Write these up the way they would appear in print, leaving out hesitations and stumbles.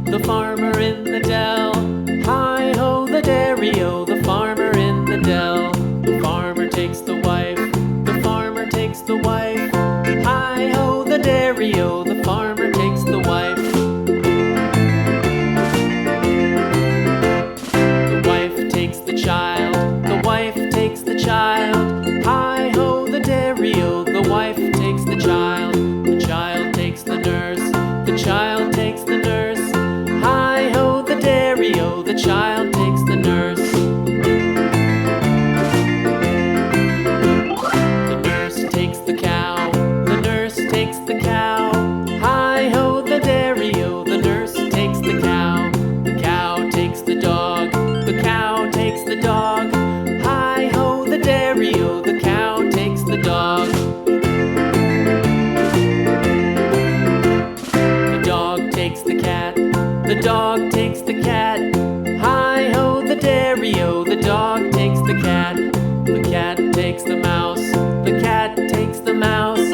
The farmer in the dell. Hi-ho, the dairy-o, the farmer in the dell. The farmer takes the wife, the farmer takes the wife. Hi-ho, the dairy-o, the farmer takes the wife. The wife takes the child, the wife takes the child. Hi-ho, the dairy-o, the wife takes the child. The child takes the nurse, the child takes the nurse. Hi-ho, the dairy-o, the child takes the nurse. The nurse takes the cow, the nurse takes the cow. Hi-ho, the dairy-o, the nurse takes the cow. The cow takes the dog, the cow takes the dog. Hi-ho, the dairy-o, the cow takes the dog. The dog takes the cat, the dog takes the cat. Hi-ho, the dairy-o, the dog takes the cat. The cat takes the mouse, the cat takes the mouse.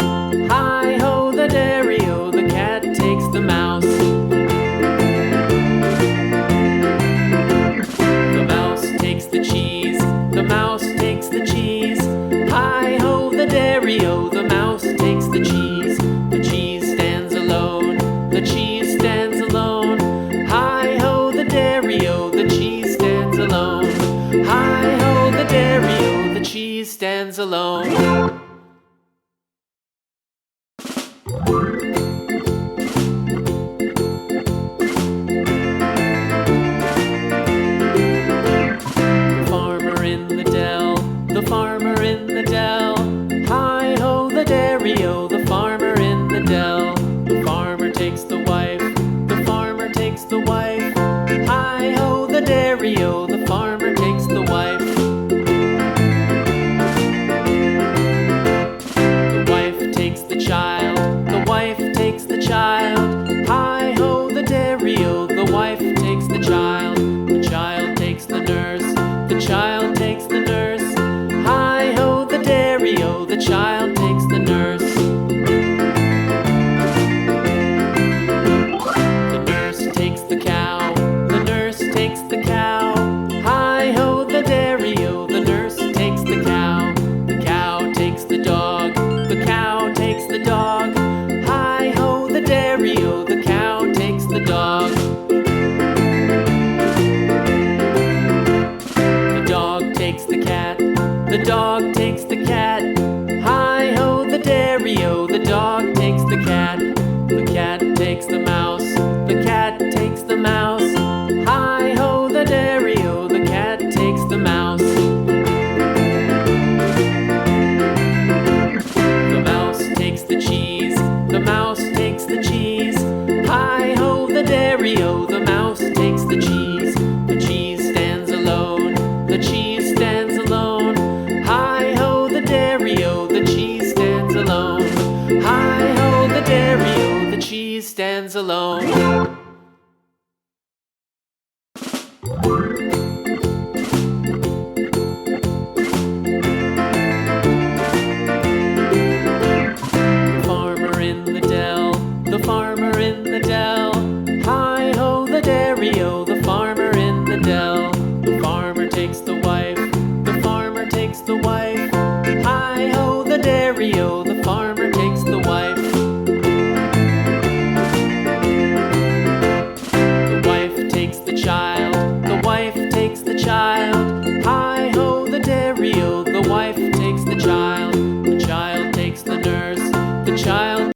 Hi-ho, the dairy-o, the cat takes the mouse. The mouse takes the cheese, the mouse takes the cheese. Hi-ho, the dairy-o, the mouse takes the cheese. The cheese stands alone, the cheese stands alone. Hi-ho, the dairy-o, the cheese stands alone. Hi-ho, the dairy-o, the cheese stands alone. The farmer in the dell, the farmer in the dell. Hi-ho, the dairy-o, the farmer in the dell. The farmer takes the wife, the farmer takes the wife. Hi-ho, the dairy-o, the farmer takes the wife. The wife takes the child, the wife takes the child. Hi-ho, the dairy-o, the wife takes the child. The child takes the nurse, the child takes the nurse. Hi-ho, the dairy-o, the child takes the nurse. The nurse takes the cow, the nurse takes the cow. Hi-ho, the dairy-o, the nurse takes the cow. The cow takes the dog, the cow takes the dog. Hi-ho, the dairy-o, the cow takes the dog. The dog takes the cat, the dog takes the cat. Hi-ho, the dairy-o, the dog takes the cat. The cat takes the mouse, the cat takes the mouse. Hi-ho, the dairy-o, the cat takes the mouse. The mouse takes the cheese, the mouse takes the cheese. Hi-ho, the dairy-o, the mouse takes the cheese. The cheese stands alone, the cheese